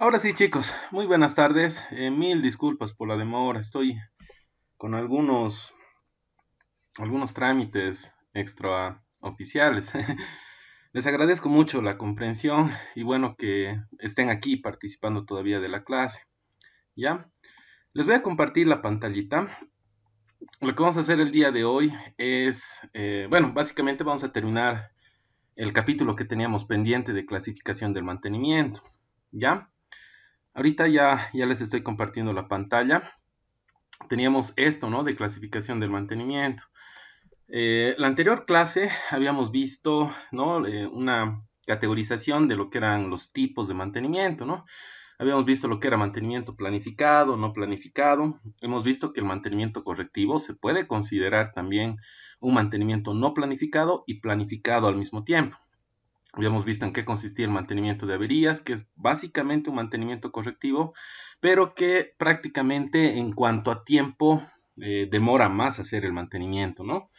Ahora sí, chicos, muy buenas tardes. Mil disculpas por la demora. Estoy con algunos trámites extraoficiales. Les agradezco mucho la comprensión y bueno que estén aquí participando todavía de la clase. ¿Ya? Les voy a compartir la pantallita. Lo que vamos a hacer el día de hoy es, bueno, básicamente vamos a terminar el capítulo que teníamos pendiente de clasificación del mantenimiento. ¿Ya? Ahorita ya les estoy compartiendo la pantalla. Teníamos esto, ¿no? De clasificación del mantenimiento. La anterior clase habíamos visto, ¿no? Una categorización de lo que eran los tipos de mantenimiento, ¿no? Habíamos visto lo que era mantenimiento planificado, no planificado. Hemos visto que el mantenimiento correctivo se puede considerar también un mantenimiento no planificado y planificado al mismo tiempo. Habíamos visto en qué consistía el mantenimiento de averías, que es básicamente un mantenimiento correctivo, pero que prácticamente en cuanto a tiempo demora más hacer el mantenimiento, ¿no?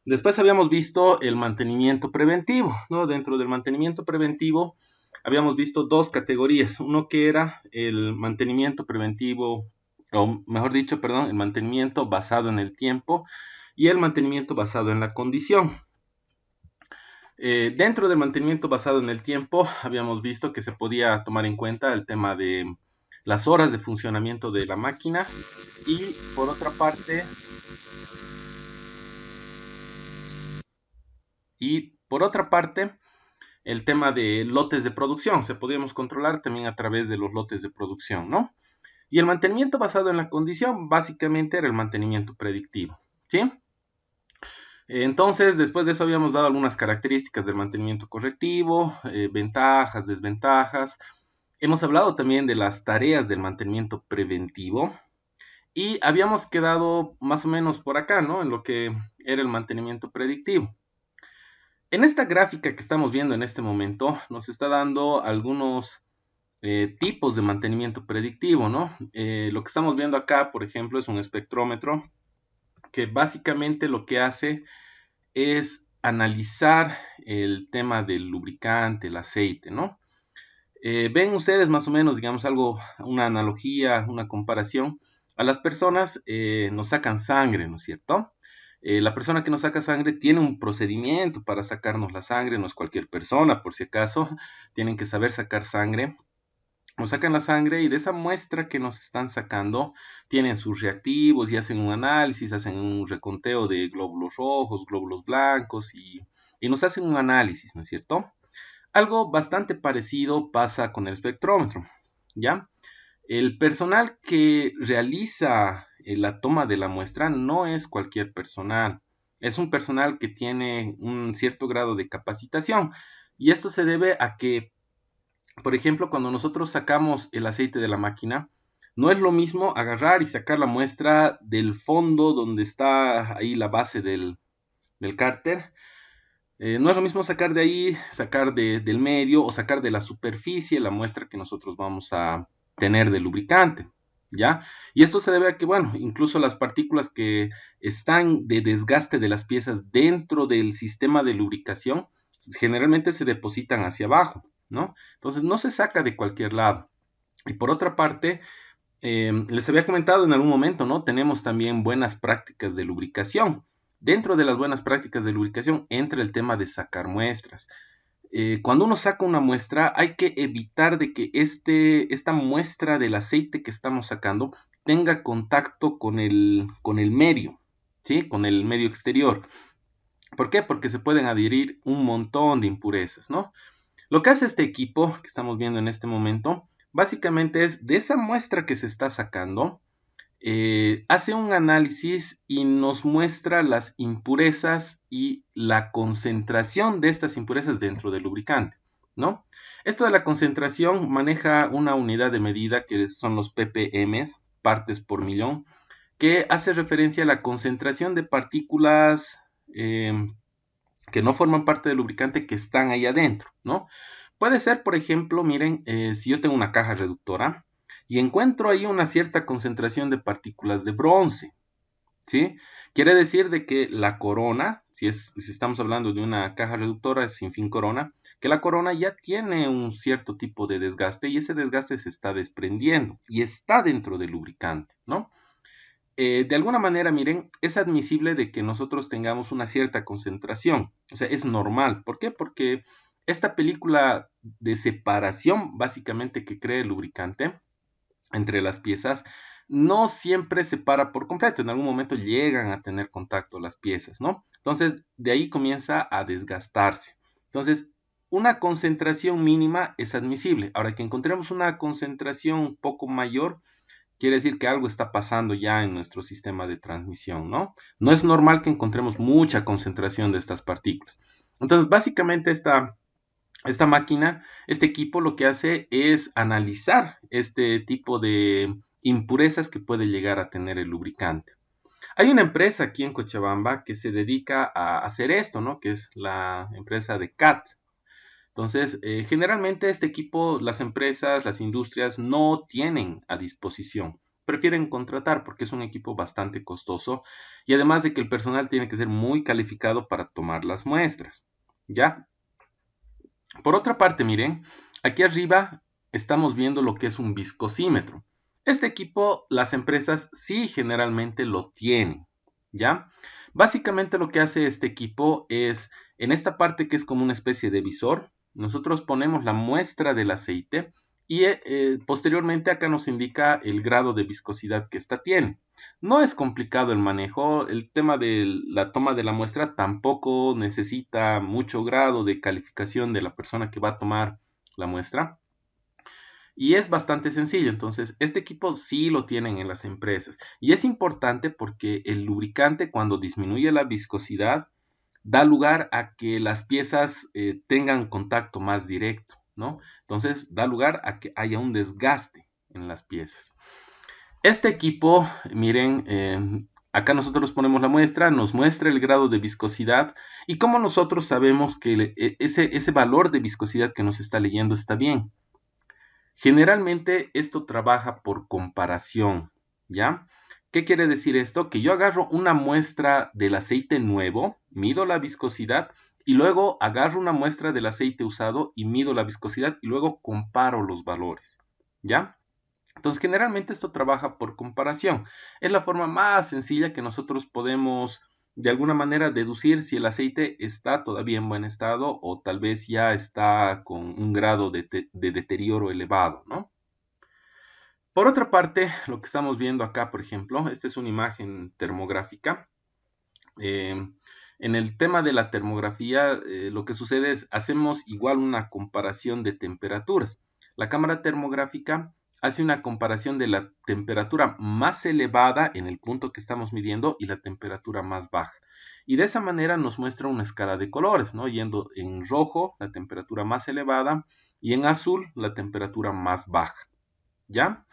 Después habíamos visto el mantenimiento preventivo, ¿no? Dentro del mantenimiento preventivo habíamos visto dos categorías. Uno que era el mantenimiento preventivo, o mejor dicho, perdón, el mantenimiento basado en el tiempo y el mantenimiento basado en la condición. Dentro del mantenimiento basado en el tiempo, habíamos visto que se podía tomar en cuenta el tema de las horas de funcionamiento de la máquina y por otra parte, el tema de lotes de producción. Se podíamos controlar también a través de los lotes de producción, ¿no? Y el mantenimiento basado en la condición básicamente era el mantenimiento predictivo, ¿sí? Entonces, después de eso habíamos dado algunas características del mantenimiento correctivo, ventajas, desventajas. Hemos hablado también de las tareas del mantenimiento preventivo y habíamos quedado más o menos por acá, ¿no? En lo que era el mantenimiento predictivo. En esta gráfica que estamos viendo en este momento nos está dando algunos tipos de mantenimiento predictivo, ¿no? Lo que estamos viendo acá, por ejemplo, es un espectrómetro que básicamente lo que hace es analizar el tema del lubricante, el aceite, ¿no? Ven ustedes más o menos, digamos, algo, una analogía, una comparación. A las personas nos sacan sangre, ¿no es cierto? La persona que nos saca sangre tiene un procedimiento para sacarnos la sangre, no es cualquier persona, por si acaso, tienen que saber sacar sangre. Nos sacan la sangre y de esa muestra que nos están sacando tienen sus reactivos y hacen un análisis, hacen un reconteo de glóbulos rojos, glóbulos blancos y nos hacen un análisis, ¿no es cierto? Algo bastante parecido pasa con el espectrómetro, ¿ya? El personal que realiza la toma de la muestra no es cualquier personal, es un personal que tiene un cierto grado de capacitación y esto se debe a que, por ejemplo, cuando nosotros sacamos el aceite de la máquina, no es lo mismo agarrar y sacar la muestra del fondo donde está ahí la base del cárter. No es lo mismo sacar de ahí, sacar del medio o sacar de la superficie la muestra que nosotros vamos a tener de lubricante, ¿ya? Y esto se debe a que, bueno, incluso las partículas que están de desgaste de las piezas dentro del sistema de lubricación generalmente se depositan hacia abajo, ¿no? Entonces no se saca de cualquier lado. Y por otra parte, les había comentado en algún momento, ¿no? Tenemos también buenas prácticas de lubricación. Dentro de las buenas prácticas de lubricación entra el tema de sacar muestras. Cuando uno saca una muestra, hay que evitar de que esta muestra del aceite que estamos sacando tenga contacto con el medio, ¿sí? Con el medio exterior. ¿Por qué? Porque se pueden adherir un montón de impurezas, ¿no? Lo que hace este equipo que estamos viendo en este momento, básicamente es de esa muestra que se está sacando, hace un análisis y nos muestra las impurezas y la concentración de estas impurezas dentro del lubricante, ¿no? Esto de la concentración maneja una unidad de medida que son los ppm, partes por millón, que hace referencia a la concentración de partículas que no forman parte del lubricante que están ahí adentro, ¿no? Puede ser, por ejemplo, miren, si yo tengo una caja reductora y encuentro ahí una cierta concentración de partículas de bronce, ¿sí? Quiere decir de que la corona, si estamos hablando de una caja reductora sin fin corona, que la corona ya tiene un cierto tipo de desgaste y ese desgaste se está desprendiendo y está dentro del lubricante, ¿no? De alguna manera, miren, es admisible de que nosotros tengamos una cierta concentración, o sea, es normal. ¿Por qué? Porque esta película de separación, básicamente, que crea el lubricante entre las piezas, no siempre se para por completo, en algún momento llegan a tener contacto las piezas, ¿no? Entonces, de ahí comienza a desgastarse. Entonces, una concentración mínima es admisible. Ahora que encontremos una concentración un poco mayor, quiere decir que algo está pasando ya en nuestro sistema de transmisión, ¿no? No es normal que encontremos mucha concentración de estas partículas. Entonces, básicamente esta máquina, este equipo lo que hace es analizar este tipo de impurezas que puede llegar a tener el lubricante. Hay una empresa aquí en Cochabamba que se dedica a hacer esto, ¿no? Que es la empresa de CAT. Entonces, generalmente este equipo, las empresas, las industrias no tienen a disposición. Prefieren contratar porque es un equipo bastante costoso y además de que el personal tiene que ser muy calificado para tomar las muestras. ¿Ya? Por otra parte, miren, aquí arriba estamos viendo lo que es un viscosímetro. Este equipo, las empresas sí generalmente lo tienen, ¿ya? Básicamente lo que hace este equipo es, en esta parte que es como una especie de visor, nosotros ponemos la muestra del aceite y posteriormente acá nos indica el grado de viscosidad que ésta tiene. No es complicado el manejo, el tema de la toma de la muestra tampoco necesita mucho grado de calificación de la persona que va a tomar la muestra y es bastante sencillo. Entonces, este equipo sí lo tienen en las empresas y es importante porque el lubricante cuando disminuye la viscosidad da lugar a que las piezas tengan contacto más directo, ¿no? Entonces, da lugar a que haya un desgaste en las piezas. Este equipo, miren, acá nosotros ponemos la muestra, nos muestra el grado de viscosidad y cómo nosotros sabemos que ese valor de viscosidad que nos está leyendo está bien. Generalmente esto trabaja por comparación, ¿ya? ¿Qué quiere decir esto? Que yo agarro una muestra del aceite nuevo, mido la viscosidad y luego agarro una muestra del aceite usado y mido la viscosidad y luego comparo los valores, ¿ya? Entonces, generalmente esto trabaja por comparación. Es la forma más sencilla que nosotros podemos, de alguna manera, deducir si el aceite está todavía en buen estado o tal vez ya está con un grado de deterioro elevado, ¿no? Por otra parte, lo que estamos viendo acá, por ejemplo, esta es una imagen termográfica. Eh, en el tema de la termografía, lo que sucede es, hacemos igual una comparación de temperaturas. La cámara termográfica hace una comparación de la temperatura más elevada en el punto que estamos midiendo y la temperatura más baja. Y de esa manera nos muestra una escala de colores, ¿no? Yendo en rojo la temperatura más elevada y en azul la temperatura más baja, ¿ya?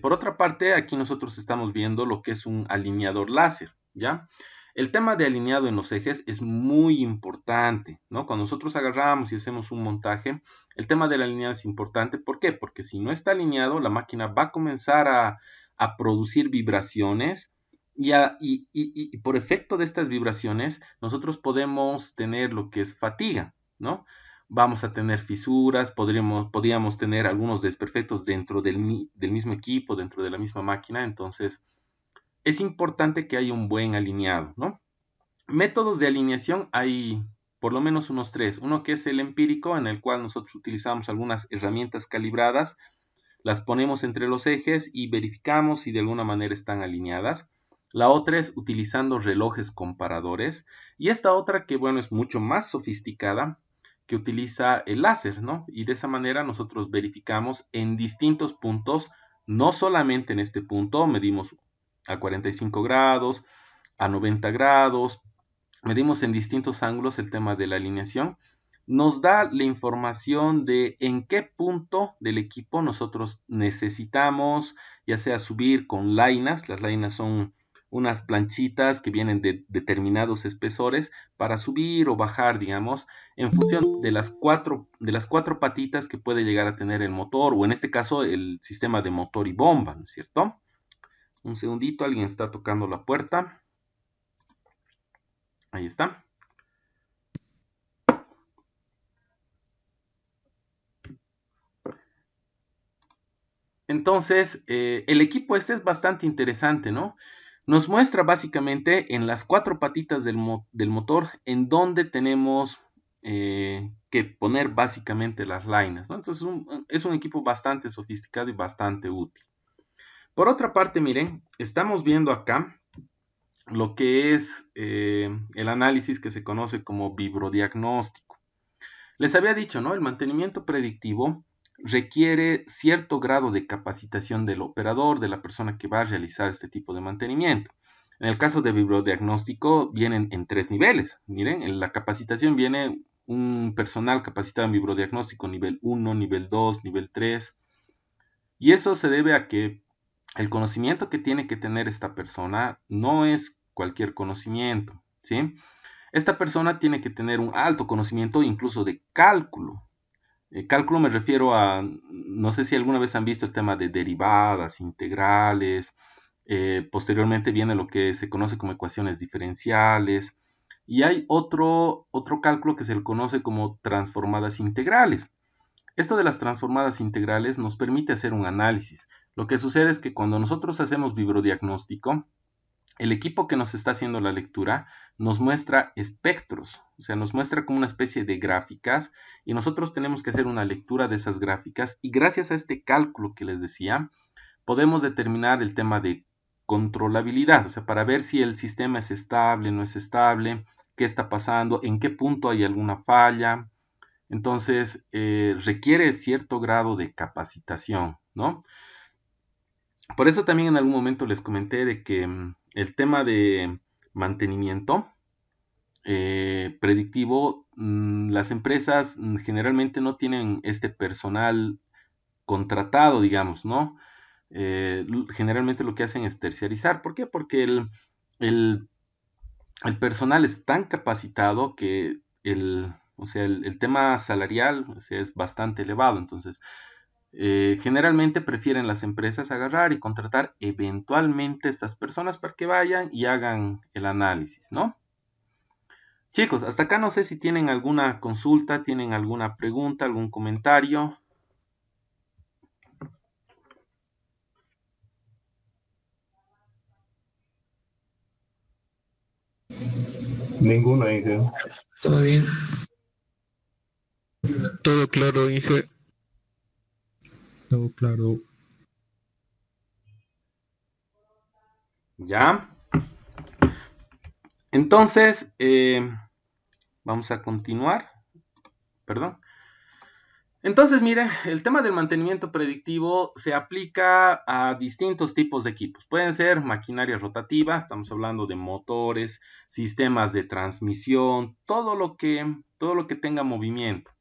Por otra parte, aquí nosotros estamos viendo lo que es un alineador láser, ¿ya? El tema de alineado en los ejes es muy importante, ¿no? Cuando nosotros agarramos y hacemos un montaje, el tema del alineado es importante. ¿Por qué? Porque si no está alineado, la máquina va a comenzar a producir vibraciones y por efecto de estas vibraciones, nosotros podemos tener lo que es fatiga, ¿no? Vamos a tener fisuras, podríamos tener algunos desperfectos dentro del mismo equipo, dentro de la misma máquina. Entonces, es importante que haya un buen alineado, ¿no? Métodos de alineación hay por lo menos unos tres. Uno que es el empírico, en el cual nosotros utilizamos algunas herramientas calibradas, las ponemos entre los ejes y verificamos si de alguna manera están alineadas. La otra es utilizando relojes comparadores. Y esta otra que, bueno, es mucho más sofisticada, que utiliza el láser, ¿no? Y de esa manera nosotros verificamos en distintos puntos, no solamente en este punto, medimos a 45 grados, a 90 grados, medimos en distintos ángulos el tema de la alineación, nos da la información de en qué punto del equipo nosotros necesitamos, ya sea subir con lainas. Las lainas son unas planchitas que vienen de determinados espesores para subir o bajar, digamos, en función de las cuatro patitas que puede llegar a tener el motor, o en este caso el sistema de motor y bomba, ¿no es cierto? Un segundito, alguien está tocando la puerta. Ahí está. Entonces, el equipo este es bastante interesante, ¿no? Nos muestra básicamente en las 4 patitas del motor en donde tenemos que poner básicamente las lines, ¿no? Entonces, es un equipo bastante sofisticado y bastante útil. Por otra parte, miren, estamos viendo acá lo que es el análisis que se conoce como vibrodiagnóstico. Les había dicho, ¿no? El mantenimiento predictivo requiere cierto grado de capacitación del operador, de la persona que va a realizar este tipo de mantenimiento. En el caso de vibrodiagnóstico vienen en 3 niveles. Miren, en la capacitación viene un personal capacitado en vibrodiagnóstico nivel 1, nivel 2, nivel 3. Y eso se debe a que el conocimiento que tiene que tener esta persona no es cualquier conocimiento, ¿sí? Esta persona tiene que tener un alto conocimiento incluso de cálculo. Cálculo me refiero a, no sé si alguna vez han visto el tema de derivadas, integrales, posteriormente viene lo que se conoce como ecuaciones diferenciales, y hay otro cálculo que se le conoce como transformadas integrales. Esto de las transformadas integrales nos permite hacer un análisis. Lo que sucede es que cuando nosotros hacemos vibrodiagnóstico, el equipo que nos está haciendo la lectura nos muestra espectros, o sea, nos muestra como una especie de gráficas y nosotros tenemos que hacer una lectura de esas gráficas y gracias a este cálculo que les decía, podemos determinar el tema de controlabilidad, o sea, para ver si el sistema es estable, no es estable, qué está pasando, en qué punto hay alguna falla. Entonces, requiere cierto grado de capacitación, ¿no? Por eso también en algún momento les comenté de que el tema de mantenimiento predictivo, las empresas generalmente no tienen este personal contratado, digamos, ¿no? Generalmente lo que hacen es terciarizar. ¿Por qué? Porque el, el personal es tan capacitado que o sea, el tema salarial, o sea, es bastante elevado. Entonces, generalmente prefieren las empresas agarrar y contratar eventualmente estas personas para que vayan y hagan el análisis, ¿no? Chicos, hasta acá no sé si tienen alguna consulta, tienen alguna pregunta, algún comentario. Ninguna, Inge. Todo bien. Todo claro, Inge. Todo claro. ¿Ya? Entonces, vamos a continuar. Perdón. Entonces, mire, el tema del mantenimiento predictivo se aplica a distintos tipos de equipos. Pueden ser maquinaria rotativa, estamos hablando de motores, sistemas de transmisión, todo lo que tenga movimiento.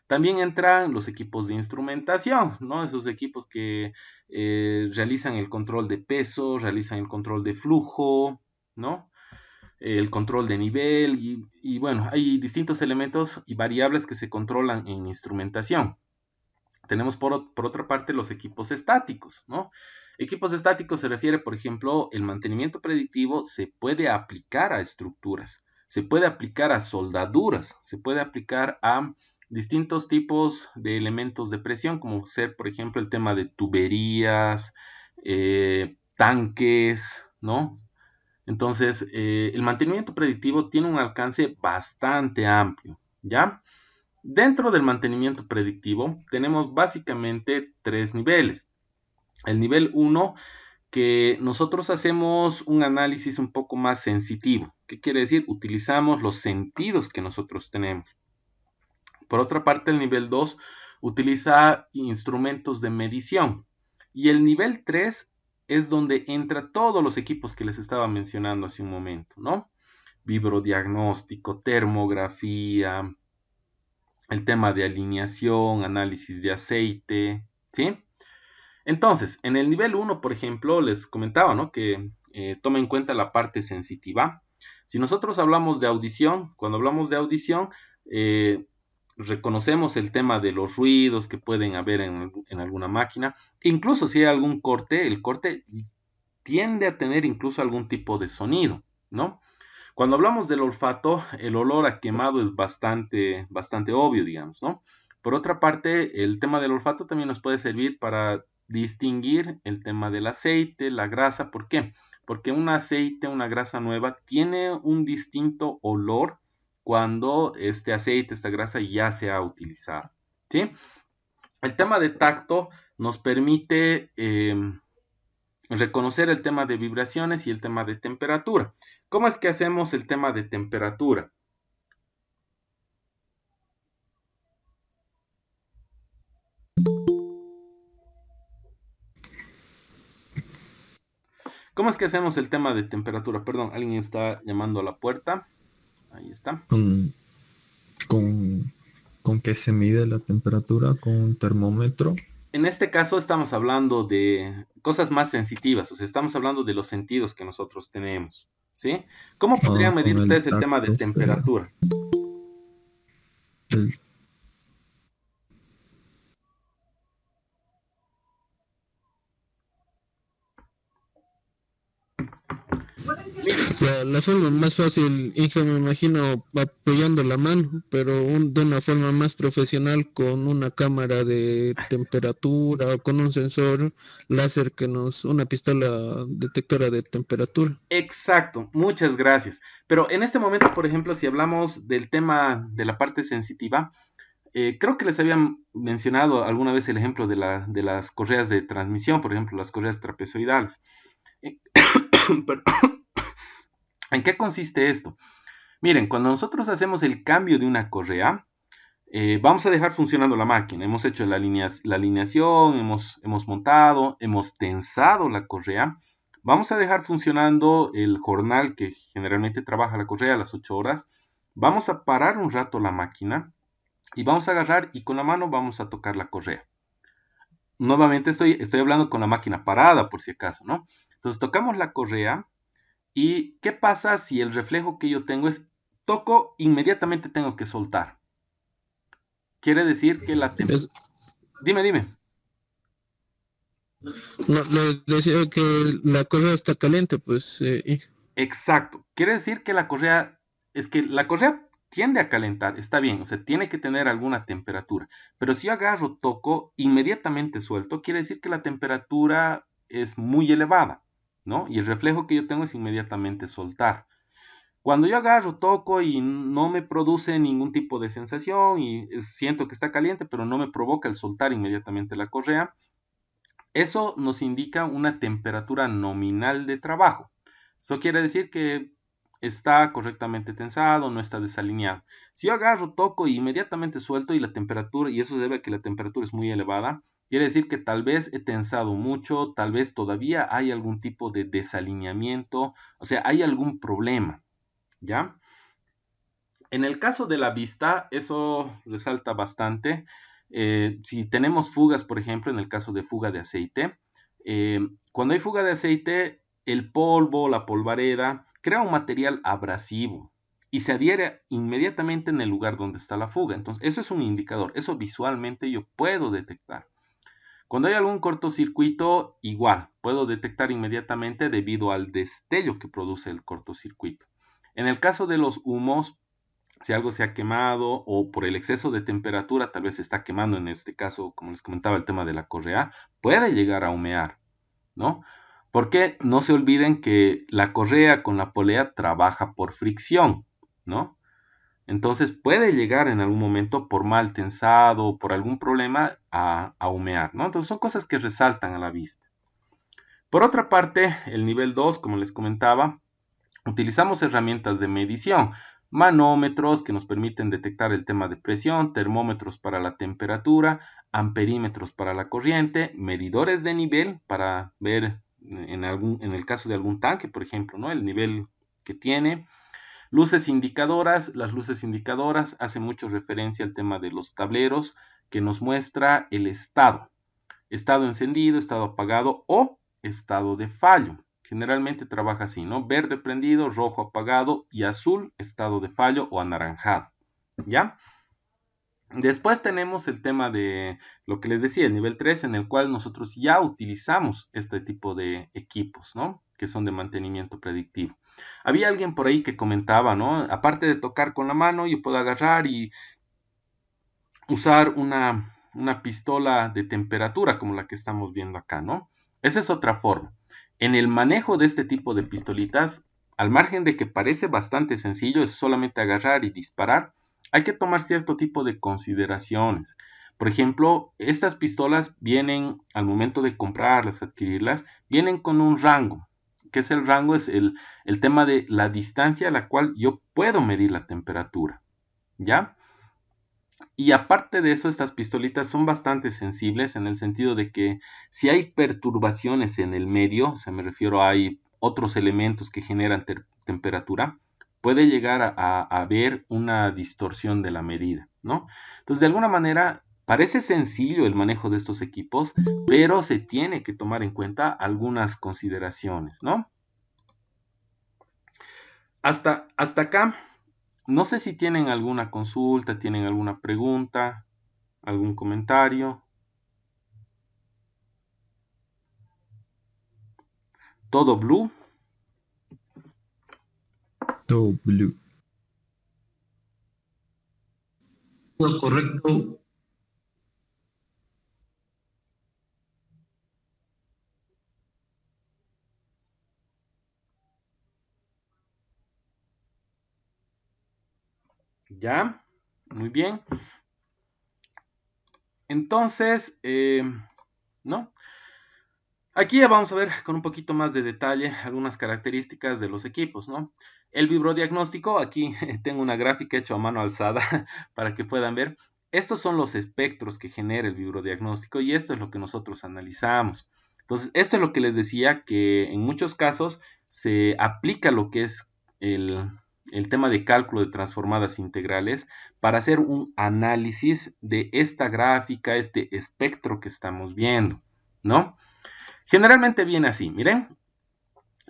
También entran los equipos de instrumentación, ¿no? Esos equipos que realizan el control de peso, realizan el control de flujo, ¿no? El control de nivel y bueno, hay distintos elementos y variables que se controlan en instrumentación. Tenemos por otra parte los equipos estáticos, ¿no? Equipos estáticos se refiere, por ejemplo, el mantenimiento predictivo se puede aplicar a estructuras, se puede aplicar a soldaduras, se puede aplicar a distintos tipos de elementos de presión, como ser, por ejemplo, el tema de tuberías, tanques, ¿no? Entonces, el mantenimiento predictivo tiene un alcance bastante amplio, ¿ya? Dentro del mantenimiento predictivo tenemos básicamente 3 niveles. El nivel 1, que nosotros hacemos un análisis un poco más sensitivo. ¿Qué quiere decir? Utilizamos los sentidos que nosotros tenemos. Por otra parte, el nivel 2 utiliza instrumentos de medición. Y el nivel 3 es donde entra todos los equipos que les estaba mencionando hace un momento, ¿no? Vibrodiagnóstico, termografía, el tema de alineación, análisis de aceite, ¿sí? Entonces, en el nivel 1, por ejemplo, les comentaba, ¿no? Que toma en cuenta la parte sensitiva. Si nosotros hablamos de audición, cuando hablamos de audición, reconocemos el tema de los ruidos que pueden haber en alguna máquina. Incluso si hay algún corte, el corte tiende a tener incluso algún tipo de sonido, ¿no? Cuando hablamos del olfato, el olor a quemado es bastante obvio, digamos, ¿no? Por otra parte, el tema del olfato también nos puede servir para distinguir el tema del aceite, la grasa. ¿Por qué? Porque un aceite, una grasa nueva, tiene un distinto olor cuando este aceite, esta grasa ya se ha utilizado, ¿sí? El tema de tacto nos permite reconocer el tema de vibraciones y el tema de temperatura. ¿Cómo es que hacemos el tema de temperatura? ¿Cómo es que hacemos el tema de temperatura? Perdón, alguien está llamando a la puerta. Ahí está. Con, con que se mide la temperatura con un termómetro. En este caso estamos hablando de cosas más sensitivas, o sea, estamos hablando de los sentidos que nosotros tenemos, ¿sí? ¿Cómo podrían medir Con el ustedes el tema de tacto temperatura? el- Miren, La forma más fácil, Inge, me imagino apoyando la mano, pero de una forma más profesional con una cámara de temperatura o con un sensor láser una pistola detectora de temperatura. exacto, muchas gracias. Pero en este momento, por ejemplo, si hablamos del tema de la parte sensitiva, creo que les había mencionado alguna vez el ejemplo de las correas de transmisión, por ejemplo, las correas trapezoidales. Eh, ¿En qué consiste esto? Miren, cuando nosotros hacemos el cambio de una correa, vamos a dejar funcionando la máquina. Hemos hecho la alineación, hemos montado, hemos tensado la correa. Vamos a dejar funcionando el jornal que generalmente trabaja la correa a las 8 horas. Vamos a parar un rato la máquina y vamos a agarrar y con la mano vamos a tocar la correa. Nuevamente estoy hablando con la máquina parada por si acaso, ¿no? Entonces tocamos la correa y ¿qué pasa si el reflejo que yo tengo es toco, inmediatamente tengo que soltar? Quiere decir que la Es- Dime. no, le decía que la correa está caliente, pues, Inge. Exacto. Quiere decir que la correa tiende a calentar, está bien, o sea, tiene que tener alguna temperatura. Pero si yo agarro, toco, inmediatamente suelto, quiere decir que la temperatura es muy elevada, ¿no? Y el reflejo que yo tengo es inmediatamente soltar. Cuando yo agarro, toco y no me produce ningún tipo de sensación y siento que está caliente, pero no me provoca el soltar inmediatamente la correa, eso nos indica una temperatura nominal de trabajo. Eso quiere decir que está correctamente tensado, no está desalineado. Si yo agarro, toco y inmediatamente suelto y la temperatura, y eso se debe a que la temperatura es muy elevada, quiere decir que tal vez he tensado mucho, tal vez todavía hay algún tipo de desalineamiento, o sea, hay algún problema, ¿ya? En el caso de la vista, eso resalta bastante. Si tenemos fugas, por ejemplo, en el caso de fuga de aceite, cuando hay fuga de aceite, el polvo, la polvareda, crea un material abrasivo y se adhiere inmediatamente en el lugar donde está la fuga. Entonces, eso es un indicador, eso visualmente yo puedo detectar. Cuando hay algún cortocircuito, igual, puedo detectar inmediatamente debido al destello que produce el cortocircuito. En el caso de los humos, si algo se ha quemado o por el exceso de temperatura, tal vez se está quemando, en este caso, como les comentaba, el tema de la correa, puede llegar a humear, ¿no? Porque no se olviden que la correa con la polea trabaja por fricción, ¿no? Entonces puede llegar en algún momento por mal tensado o por algún problema a humear, ¿no? Entonces son cosas que resaltan a la vista. Por otra parte, el nivel 2, como les comentaba, utilizamos herramientas de medición, manómetros que nos permiten detectar el tema de presión, termómetros para la temperatura, amperímetros para la corriente, medidores de nivel para ver en el caso de algún tanque, por ejemplo, ¿no? El nivel que tiene. Luces indicadoras, las luces indicadoras hacen mucho referencia al tema de los tableros que nos muestra el estado encendido, estado apagado o estado de fallo. Generalmente trabaja así, ¿no? Verde prendido, rojo apagado y azul estado de fallo o anaranjado, ¿ya? Después tenemos el tema de lo que les decía, el nivel 3, en el cual nosotros ya utilizamos este tipo de equipos, ¿no? Que son de mantenimiento predictivo. Había alguien por ahí que comentaba, ¿no? Aparte de tocar con la mano, yo puedo agarrar y usar una pistola de temperatura como la que estamos viendo acá, ¿no? Esa es otra forma. En el manejo de este tipo de pistolitas, al margen de que parece bastante sencillo, es solamente agarrar y disparar, hay que tomar cierto tipo de consideraciones. Por ejemplo, estas pistolas vienen, al momento de comprarlas, adquirirlas, vienen con un rango. ¿Qué es el rango? Es el tema de la distancia a la cual yo puedo medir la temperatura, ¿ya? Y aparte de eso, estas pistolitas son bastante sensibles en el sentido de que si hay perturbaciones en el medio, o sea, me refiero a hay otros elementos que generan temperatura, puede llegar a haber una distorsión de la medida, ¿no? Entonces, de alguna manera, parece sencillo el manejo de estos equipos, pero se tiene que tomar en cuenta algunas consideraciones, ¿no? Hasta acá, no sé si tienen alguna consulta, tienen alguna pregunta, algún comentario. Todo blue. Todo blue. Todo correcto. Ya, muy bien. Entonces, ¿no? Aquí ya vamos a ver con un poquito más de detalle algunas características de los equipos, ¿no? El vibrodiagnóstico, aquí tengo una gráfica hecha a mano alzada para que puedan ver. Estos son los espectros que genera el vibrodiagnóstico y esto es lo que nosotros analizamos. Entonces, esto es lo que les decía, que en muchos casos se aplica lo que es el tema de cálculo de transformadas integrales para hacer un análisis de esta gráfica, este espectro que estamos viendo, ¿no? Generalmente viene así, miren,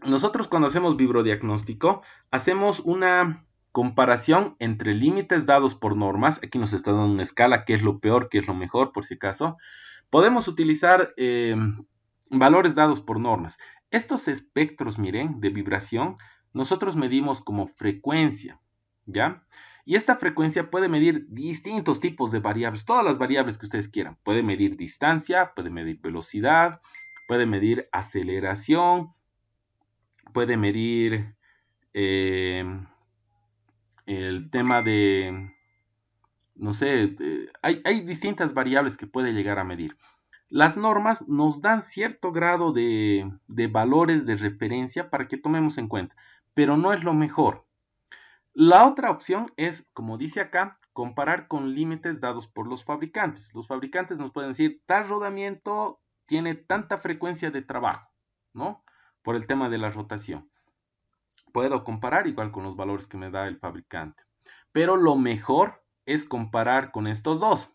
nosotros cuando hacemos vibrodiagnóstico hacemos una comparación entre límites dados por normas, aquí nos está dando una escala, qué es lo peor, qué es lo mejor, por si acaso. Podemos utilizar valores dados por normas. Estos espectros, miren, de vibración, nosotros medimos como frecuencia, ¿ya? Y esta frecuencia puede medir distintos tipos de variables, todas las variables que ustedes quieran. Puede medir distancia, puede medir velocidad, puede medir aceleración, puede medir el tema de, no sé, hay distintas variables que puede llegar a medir. Las normas nos dan cierto grado de valores de referencia para que tomemos en cuenta, pero no es lo mejor. La otra opción es, como dice acá, comparar con límites dados por los fabricantes. Los fabricantes nos pueden decir, tal rodamiento tiene tanta frecuencia de trabajo, ¿no? Por el tema de la rotación. Puedo comparar igual con los valores que me da el fabricante. Pero lo mejor es comparar con estos dos.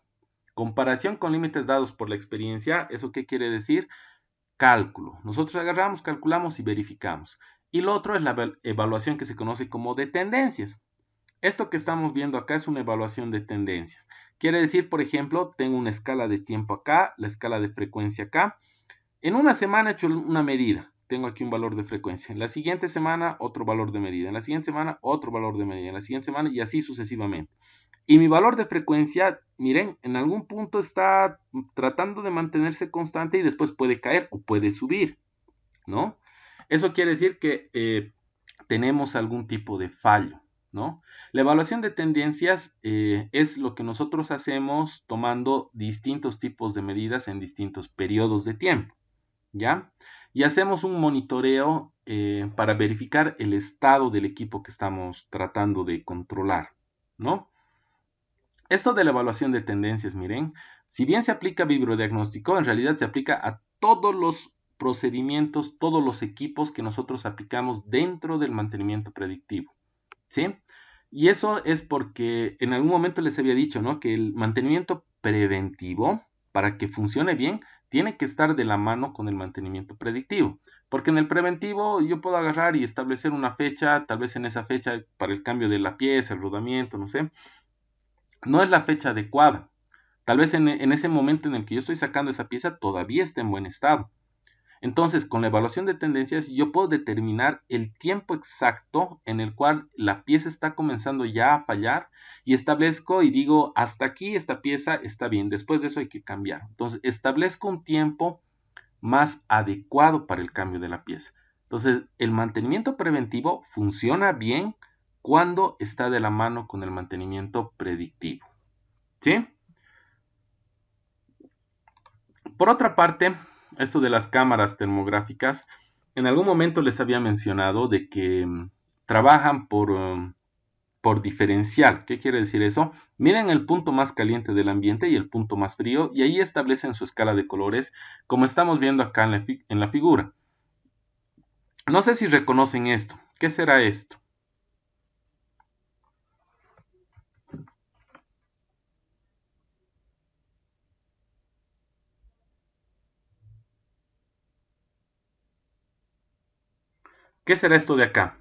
Comparación con límites dados por la experiencia, ¿eso qué quiere decir? Cálculo. Nosotros agarramos, calculamos y verificamos. Y lo otro es la evaluación que se conoce como de tendencias. Esto que estamos viendo acá es una evaluación de tendencias. Quiere decir, por ejemplo, tengo una escala de tiempo acá, la escala de frecuencia acá. En una semana he hecho una medida. Tengo aquí un valor de frecuencia. En la siguiente semana, otro valor de medida. En la siguiente semana, otro valor de medida. En la siguiente semana y así sucesivamente. Y mi valor de frecuencia, miren, en algún punto está tratando de mantenerse constante y después puede caer o puede subir, ¿no? Eso quiere decir que tenemos algún tipo de fallo, ¿no? La evaluación de tendencias es lo que nosotros hacemos tomando distintos tipos de medidas en distintos periodos de tiempo, ¿ya? Y hacemos un monitoreo para verificar el estado del equipo que estamos tratando de controlar, ¿no? Esto de la evaluación de tendencias, miren, si bien se aplica a vibrodiagnóstico, en realidad se aplica a todos los procedimientos, todos los equipos que nosotros aplicamos dentro del mantenimiento predictivo, ¿sí? Y eso es porque en algún momento les había dicho, ¿no? Que el mantenimiento preventivo, para que funcione bien, tiene que estar de la mano con el mantenimiento predictivo. Porque en el preventivo yo puedo agarrar y establecer una fecha, tal vez en esa fecha para el cambio de la pieza, el rodamiento, no sé. no es la fecha adecuada. Tal vez en ese momento en el que yo estoy sacando esa pieza todavía está en buen estado. Entonces, con la evaluación de tendencias, yo puedo determinar el tiempo exacto en el cual la pieza está comenzando ya a fallar y establezco y digo, hasta aquí esta pieza está bien, después de eso hay que cambiar. Entonces, establezco un tiempo más adecuado para el cambio de la pieza. Entonces, el mantenimiento preventivo funciona bien cuando está de la mano con el mantenimiento predictivo. ¿Sí? Por otra parte, esto de las cámaras termográficas, en algún momento les había mencionado de que trabajan por diferencial. ¿Qué quiere decir eso? Miren el punto más caliente del ambiente y el punto más frío y ahí establecen su escala de colores como estamos viendo acá en la figura. No sé si reconocen esto. ¿Qué será esto? ¿Qué será esto de acá?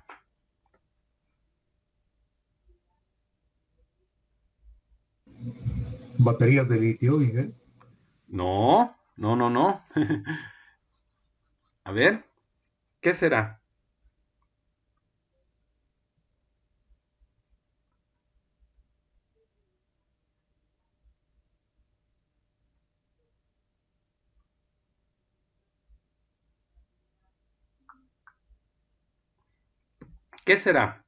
Baterías de litio, Miguel. No, no, no, no. A ver, ¿qué será? ¿Qué será?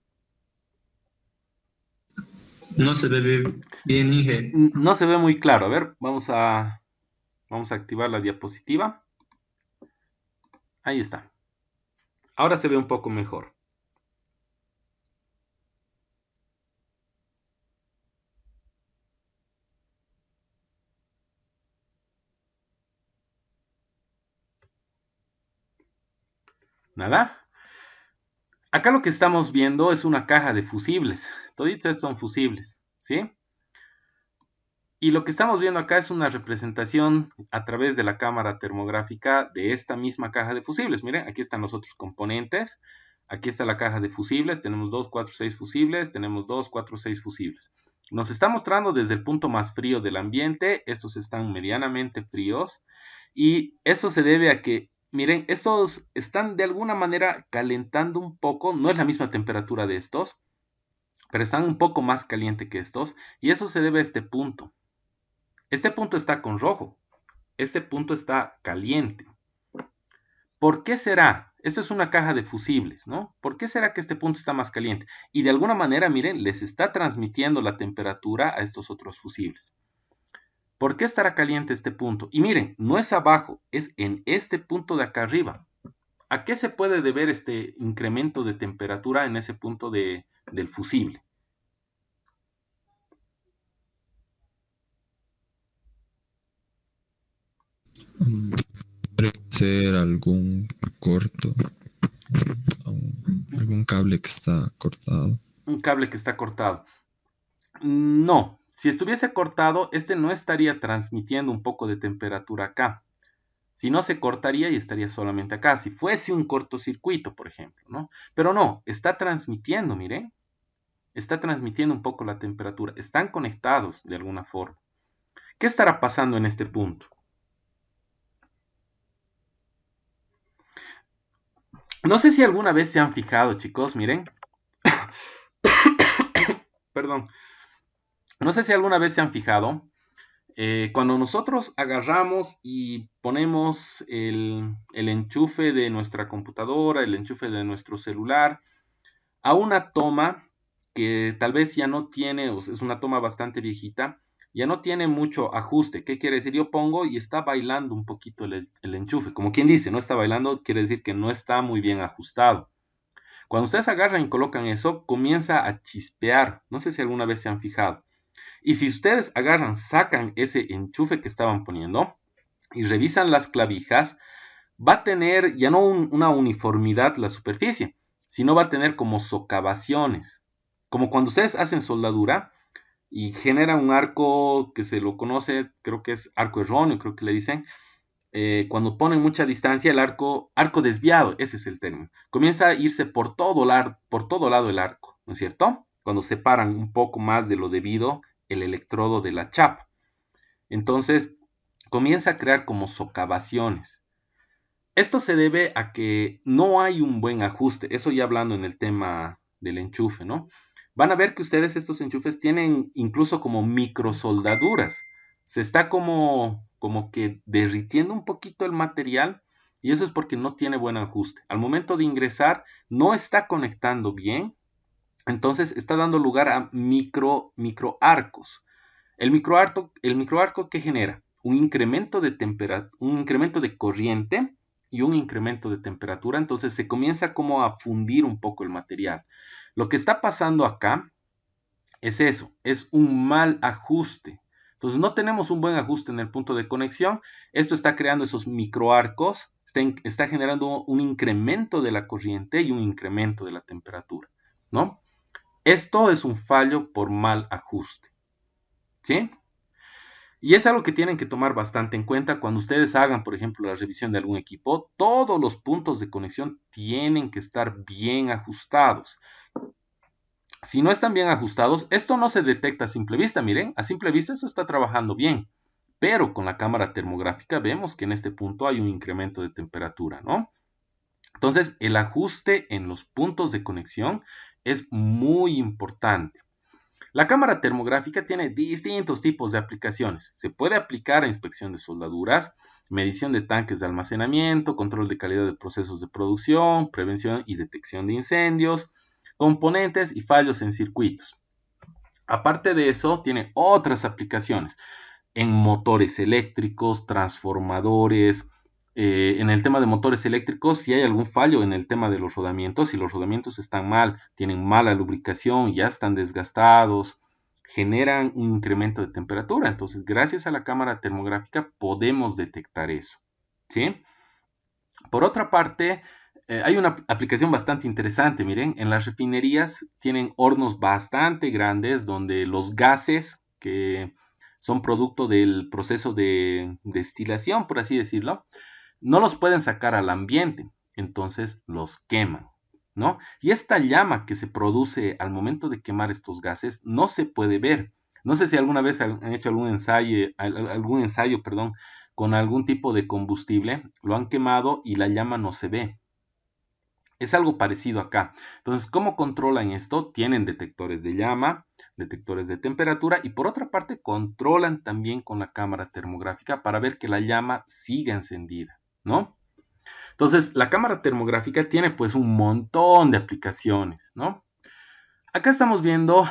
No se ve bien, Miguel. No se ve muy claro. A ver, vamos a activar la diapositiva. Ahí está. Ahora se ve un poco mejor. Nada. Acá lo que estamos viendo es una caja de fusibles. Todos estos son fusibles, ¿sí? Y lo que estamos viendo acá es una representación a través de la cámara termográfica de esta misma caja de fusibles. Miren, aquí están los otros componentes. Aquí está la caja de fusibles. Tenemos 2, 4, 6 fusibles. Tenemos 2, 4, 6 fusibles. Nos está mostrando desde el punto más frío del ambiente. Estos están medianamente fríos. Y esto se debe a que, miren, estos están de alguna manera calentando un poco. No es la misma temperatura de estos, pero están un poco más caliente que estos. Y eso se debe a este punto. Este punto está con rojo. Este punto está caliente. ¿Por qué será? Esto es una caja de fusibles, ¿no? ¿Por qué será que este punto está más caliente? Y de alguna manera, miren, les está transmitiendo la temperatura a estos otros fusibles. ¿Por qué estará caliente este punto? Y miren, no es abajo, es en este punto de acá arriba. ¿A qué se puede deber este incremento de temperatura en ese punto del fusible? Puede ser algún corto, algún cable que está cortado. Un cable que está cortado. No, si estuviese cortado, este no estaría transmitiendo un poco de temperatura acá. Si no, se cortaría y estaría solamente acá. Si fuese un cortocircuito, por ejemplo, ¿no? Pero no, está transmitiendo, miren. Está transmitiendo un poco la temperatura. Están conectados de alguna forma. ¿Qué estará pasando en este punto? No sé si alguna vez se han fijado, chicos, miren. Perdón. No sé si alguna vez se han fijado. Cuando nosotros agarramos y ponemos el enchufe de nuestra computadora, el enchufe de nuestro celular, a una toma que tal vez ya no tiene, o sea, es una toma bastante viejita, ya no tiene mucho ajuste. ¿Qué quiere decir? Yo pongo y está bailando un poquito el enchufe. Como quien dice, no está bailando, quiere decir que no está muy bien ajustado. Cuando ustedes agarran y colocan eso, comienza a chispear. No sé si alguna vez se han fijado. Y si ustedes agarran, sacan ese enchufe que estaban poniendo y revisan las clavijas, va a tener ya no una uniformidad la superficie, sino va a tener como socavaciones. Como cuando ustedes hacen soldadura y generan un arco que se lo conoce, creo que es arco erróneo, creo que le dicen. Cuando ponen mucha distancia, el arco desviado, ese es el término. Comienza a irse por todo lado el arco, ¿no es cierto? Cuando separan un poco más de lo debido el electrodo de la chapa. Entonces comienza a crear como socavaciones. Esto se debe a que no hay un buen ajuste, eso ya hablando en el tema del enchufe, ¿no? Van a ver que ustedes estos enchufes tienen incluso como microsoldaduras. Se está como que derritiendo un poquito el material y eso es porque no tiene buen ajuste. Al momento de ingresar no está conectando bien, entonces está dando lugar a microarcos. El microarco ¿qué genera? Un incremento de corriente y un incremento de temperatura, entonces se comienza como a fundir un poco el material. Lo que está pasando acá es eso, es un mal ajuste. Entonces no tenemos un buen ajuste en el punto de conexión, esto está creando esos microarcos, está generando un incremento de la corriente y un incremento de la temperatura, ¿no? Esto es un fallo por mal ajuste, ¿sí? Y es algo que tienen que tomar bastante en cuenta cuando ustedes hagan, por ejemplo, la revisión de algún equipo. Todos los puntos de conexión tienen que estar bien ajustados. Si no están bien ajustados, esto no se detecta a simple vista. Miren, a simple vista esto está trabajando bien. Pero con la cámara termográfica vemos que en este punto hay un incremento de temperatura, ¿no? Entonces, el ajuste en los puntos de conexión es muy importante. La cámara termográfica tiene distintos tipos de aplicaciones. Se puede aplicar a inspección de soldaduras, medición de tanques de almacenamiento, control de calidad de procesos de producción, prevención y detección de incendios, componentes y fallos en circuitos. Aparte de eso, tiene otras aplicaciones en motores eléctricos, transformadores. En el tema de motores eléctricos, si hay algún fallo en el tema de los rodamientos, si los rodamientos están mal, tienen mala lubricación, ya están desgastados, generan un incremento de temperatura. Entonces, gracias a la cámara termográfica podemos detectar eso, ¿sí? Por otra parte, hay una aplicación bastante interesante. Miren, en las refinerías tienen hornos bastante grandes donde los gases que son producto del proceso de destilación, por así decirlo, no los pueden sacar al ambiente, entonces los queman, ¿no? Y esta llama que se produce al momento de quemar estos gases no se puede ver. No sé si alguna vez han hecho algún ensayo, con algún tipo de combustible, lo han quemado y la llama no se ve. Es algo parecido acá. Entonces, ¿cómo controlan esto? Tienen detectores de llama, detectores de temperatura y por otra parte controlan también con la cámara termográfica para ver que la llama siga encendida, ¿no? Entonces, la cámara termográfica tiene pues un montón de aplicaciones, ¿no? Acá estamos viendo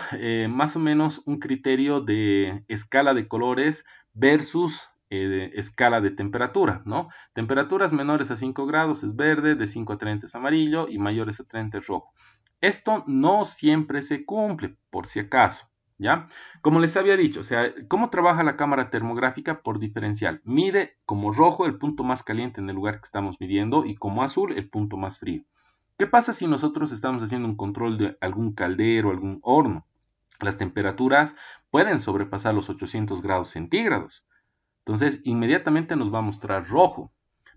más o menos un criterio de escala de colores versus escala de temperatura, ¿no? Temperaturas menores a 5 grados es verde, de 5 a 30 es amarillo y mayores a 30 es rojo. Esto no siempre se cumple, por si acaso, ¿ya? Como les había dicho, o sea, ¿cómo trabaja la cámara termográfica? Por diferencial. Mide como rojo el punto más caliente en el lugar que estamos midiendo y como azul el punto más frío. ¿Qué pasa si nosotros estamos haciendo un control de algún caldero, algún horno? Las temperaturas pueden sobrepasar los 800 grados centígrados. Entonces, inmediatamente nos va a mostrar rojo.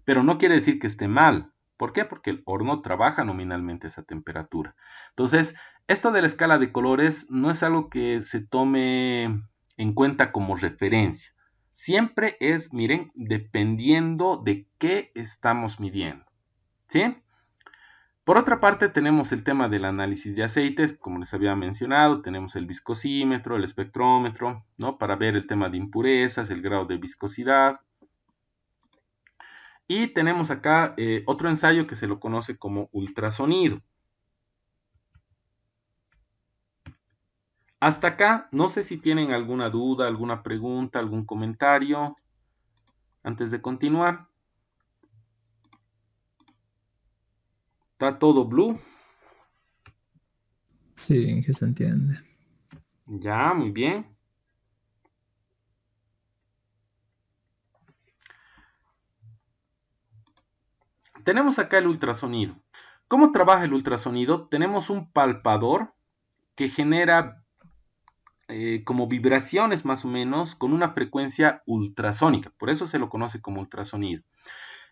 Pero no quiere decir que esté mal. ¿Por qué? Porque el horno trabaja nominalmente a esa temperatura. Entonces, esto de la escala de colores no es algo que se tome en cuenta como referencia. Siempre es, miren, dependiendo de qué estamos midiendo, ¿sí? Por otra parte, tenemos el tema del análisis de aceites, como les había mencionado, tenemos el viscosímetro, el espectrómetro, ¿no? Para ver el tema de impurezas, el grado de viscosidad. Y tenemos acá otro ensayo que se lo conoce como ultrasonido. Hasta acá, no sé si tienen alguna duda, alguna pregunta, algún comentario antes de continuar. ¿Está todo blue? Sí, que se entiende. Ya, muy bien. Tenemos acá el ultrasonido. ¿Cómo trabaja el ultrasonido? Tenemos un palpador que genera como vibraciones más o menos con una frecuencia ultrasónica. Por eso se lo conoce como ultrasonido.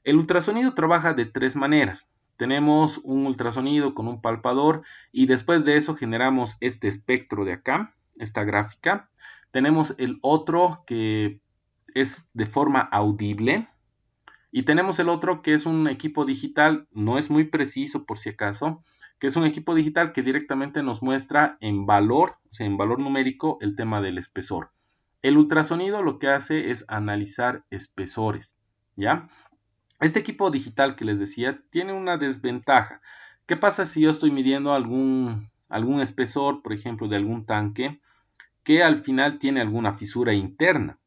El ultrasonido trabaja de tres maneras. Tenemos un ultrasonido con un palpador y después de eso generamos este espectro de acá, esta gráfica, Tenemos el otro que es de forma audible. Y tenemos el otro que es un equipo digital, no es muy preciso por si acaso, que es un equipo digital que directamente nos muestra en valor, o sea, en valor numérico, el tema del espesor. El ultrasonido lo que hace es analizar espesores, ¿ya? Este equipo digital que les decía tiene una desventaja. ¿Qué pasa si yo estoy midiendo algún espesor, por ejemplo, de algún tanque, que al final tiene alguna fisura interna?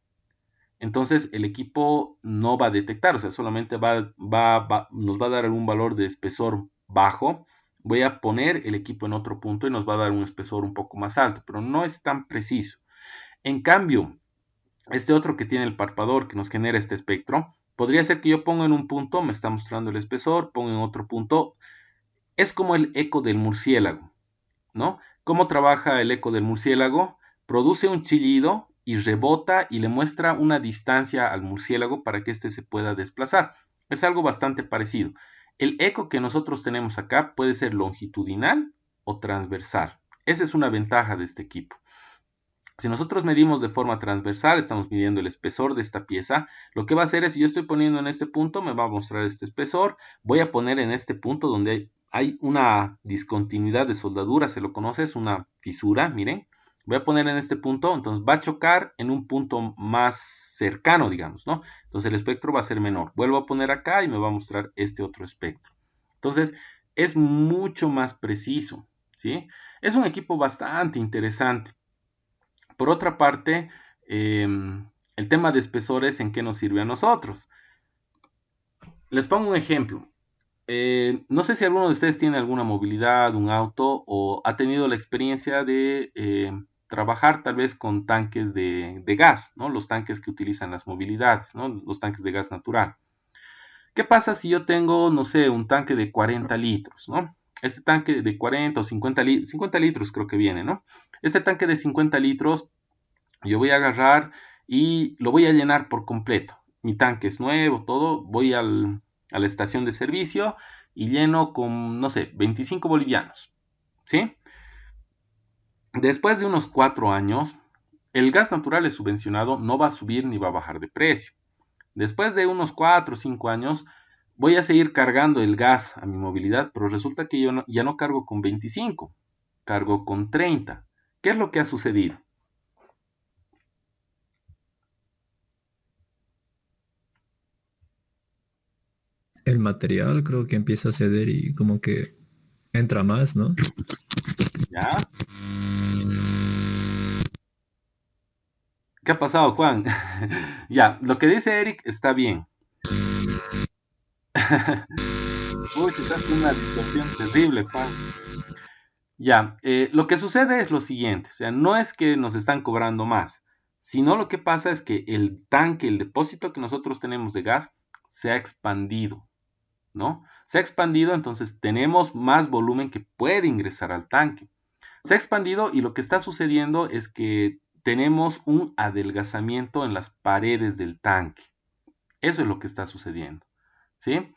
Entonces el equipo no va a detectar, o sea, solamente nos va a dar algún valor de espesor bajo. Voy a poner el equipo en otro punto y nos va a dar un espesor un poco más alto, pero no es tan preciso. En cambio, este otro que tiene el parpador que nos genera este espectro, podría ser que yo ponga en un punto, me está mostrando el espesor, pongo en otro punto. Es como el eco del murciélago, ¿no? ¿Cómo trabaja el eco del murciélago? Produce un chillido y rebota y le muestra una distancia al murciélago para que éste se pueda desplazar. Es algo bastante parecido. El eco que nosotros tenemos acá puede ser longitudinal o transversal. Esa es una ventaja de este equipo. Si nosotros medimos de forma transversal, estamos midiendo el espesor de esta pieza, lo que va a hacer es, si yo estoy poniendo en este punto, me va a mostrar este espesor, voy a poner en este punto donde hay una discontinuidad de soldadura, se lo conoce, es una fisura, miren, voy a poner en este punto, entonces va a chocar en un punto más cercano, digamos, ¿no? Entonces el espectro va a ser menor. Vuelvo a poner acá y me va a mostrar este otro espectro. Entonces es mucho más preciso, ¿sí? Es un equipo bastante interesante. Por otra parte, el tema de espesores, ¿en qué nos sirve a nosotros? Les pongo un ejemplo. No sé si alguno de ustedes tiene alguna movilidad, un auto, o ha tenido la experiencia de trabajar tal vez con tanques de gas, ¿no? Los tanques que utilizan las movilidades, ¿no? Los tanques de gas natural. ¿Qué pasa si yo tengo, no sé, un tanque de 40 litros, ¿no? Este tanque de 40 o 50 litros creo que viene, ¿no? Este tanque de 50 litros yo voy a agarrar y lo voy a llenar por completo. Mi tanque es nuevo, todo. Voy a la estación de servicio y lleno con, no sé, 25 bolivianos. ¿Sí? Después de unos 4 años, el gas natural es subvencionado, no va a subir ni va a bajar de precio. Después de unos 4 o 5 años, voy a seguir cargando el gas a mi movilidad, pero resulta que yo ya no cargo con 25, cargo con 30. ¿Qué es lo que ha sucedido? El material creo que empieza a ceder y como que entra más, ¿no? ¿Ya? ¿Qué ha pasado, Juan? Ya, lo que dice Eric está bien. Uy, se está haciendo una distorsión terrible, Juan. Ya, lo que sucede es lo siguiente, o sea, no es que nos están cobrando más, sino lo que pasa es que el tanque, el depósito que nosotros tenemos de gas, se ha expandido, ¿no? Se ha expandido, entonces tenemos más volumen que puede ingresar al tanque. Se ha expandido y lo que está sucediendo es que tenemos un adelgazamiento en las paredes del tanque. Eso es lo que está sucediendo, ¿sí?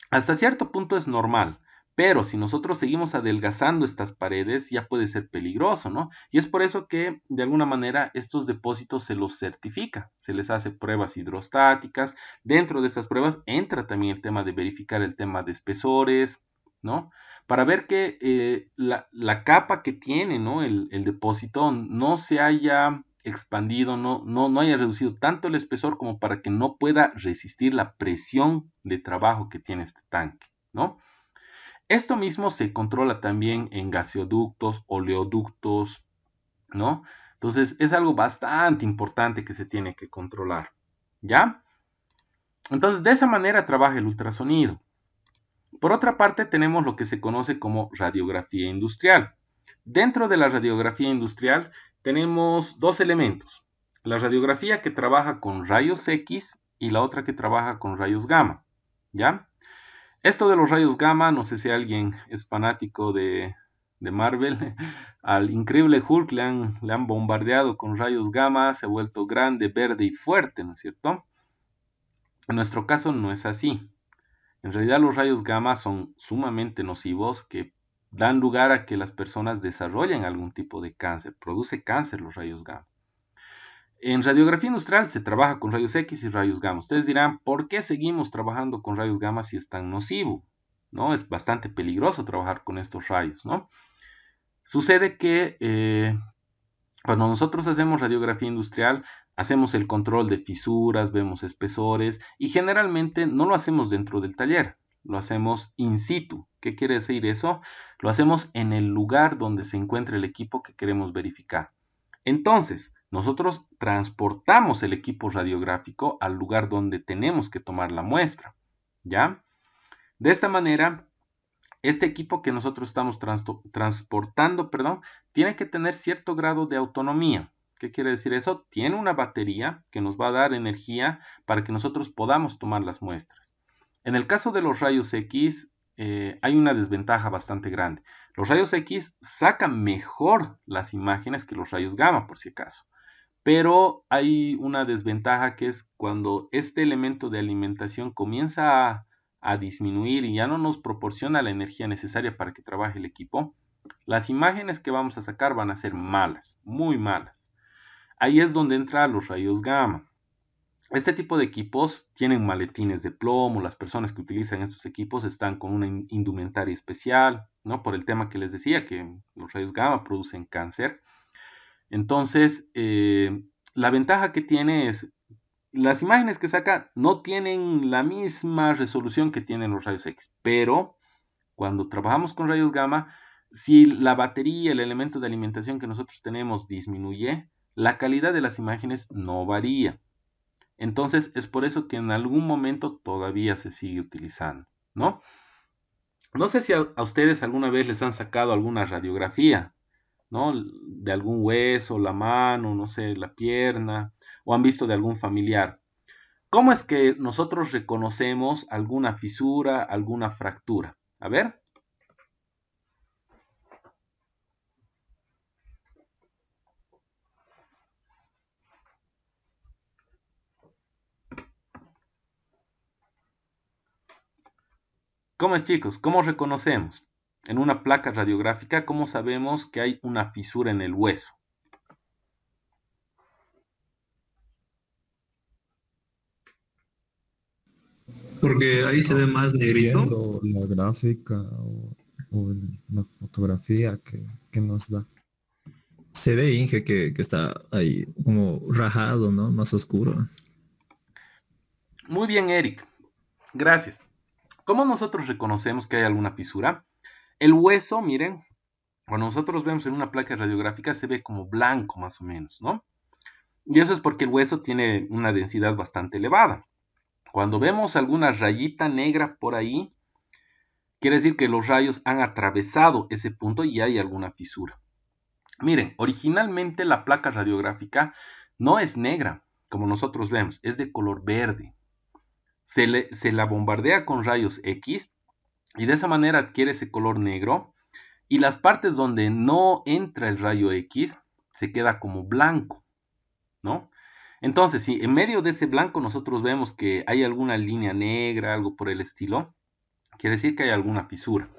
Hasta cierto punto es normal, pero si nosotros seguimos adelgazando estas paredes ya puede ser peligroso, ¿no? Y es por eso que de alguna manera estos depósitos se los certifica, se les hace pruebas hidrostáticas. Dentro de estas pruebas entra también el tema de verificar el tema de espesores, ¿no? Para ver que la capa que tiene, ¿no? el depósito no se haya expandido, no haya reducido tanto el espesor como para que no pueda resistir la presión de trabajo que tiene este tanque, ¿no? Esto mismo se controla también en gaseoductos, oleoductos, ¿no? Entonces es algo bastante importante que se tiene que controlar, ¿ya? Entonces de esa manera trabaja el ultrasonido. Por otra parte tenemos lo que se conoce como radiografía industrial. Dentro de la radiografía industrial tenemos dos elementos. La radiografía que trabaja con rayos X y la otra que trabaja con rayos gamma, ¿ya? Esto de los rayos gamma, no sé si alguien es fanático de Marvel, al increíble Hulk le han bombardeado con rayos gamma, se ha vuelto grande, verde y fuerte, ¿no es cierto? En nuestro caso no es así. En realidad los rayos gamma son sumamente nocivos que dan lugar a que las personas desarrollen algún tipo de cáncer. Produce cáncer los rayos gamma, En radiografía industrial se trabaja con rayos X y rayos gamma. Ustedes dirán, ¿por qué seguimos trabajando con rayos gamma si es tan nocivo? ¿No? Es bastante peligroso trabajar con estos rayos, ¿no? Sucede que cuando nosotros hacemos radiografía industrial, hacemos el control de fisuras, vemos espesores y generalmente no lo hacemos dentro del taller, lo hacemos in situ. ¿Qué quiere decir eso? Lo hacemos en el lugar donde se encuentra el equipo que queremos verificar. Entonces, nosotros transportamos el equipo radiográfico al lugar donde tenemos que tomar la muestra, ¿ya? De esta manera, este equipo que nosotros estamos transportando, tiene que tener cierto grado de autonomía. ¿Qué quiere decir eso? Tiene una batería que nos va a dar energía para que nosotros podamos tomar las muestras. En el caso de los rayos X, hay una desventaja bastante grande. Los rayos X sacan mejor las imágenes que los rayos gamma, por si acaso. Pero hay una desventaja que es cuando este elemento de alimentación comienza a disminuir y ya no nos proporciona la energía necesaria para que trabaje el equipo, las imágenes que vamos a sacar van a ser malas, muy malas. Ahí es donde entran los rayos gamma. Este tipo de equipos tienen maletines de plomo, las personas que utilizan estos equipos están con una indumentaria especial, ¿no? Por el tema que les decía, que los rayos gamma producen cáncer. Entonces, la ventaja que tiene es, las imágenes que saca no tienen la misma resolución que tienen los rayos X, pero cuando trabajamos con rayos gamma, si la batería, el elemento de alimentación que nosotros tenemos disminuye, la calidad de las imágenes no varía. Entonces, es por eso que en algún momento todavía se sigue utilizando, ¿no? No sé si a ustedes alguna vez les han sacado alguna radiografía, ¿no? De algún hueso, la mano, no sé, la pierna, o han visto de algún familiar. ¿Cómo es que nosotros reconocemos alguna fisura, alguna fractura? A ver. ¿Cómo es, chicos? ¿Cómo reconocemos? En una placa radiográfica, ¿cómo sabemos que hay una fisura en el hueso? Porque ahí se ve más negrito. Viendo la gráfica o la fotografía que nos da. Se ve, Inge, que está ahí como rajado, ¿no? Más oscuro. Muy bien, Eric. Gracias. ¿Cómo nosotros reconocemos que hay alguna fisura? El hueso, miren, cuando nosotros vemos en una placa radiográfica se ve como blanco más o menos, ¿no? Y eso es porque el hueso tiene una densidad bastante elevada. Cuando vemos alguna rayita negra por ahí, quiere decir que los rayos han atravesado ese punto y hay alguna fisura. Miren, originalmente la placa radiográfica no es negra, como nosotros vemos, es de color verde. Se la bombardea con rayos X y de esa manera adquiere ese color negro, y las partes donde no entra el rayo X se queda como blanco, ¿no? Entonces, si en medio de ese blanco nosotros vemos que hay alguna línea negra, algo por el estilo, quiere decir que hay alguna fisura.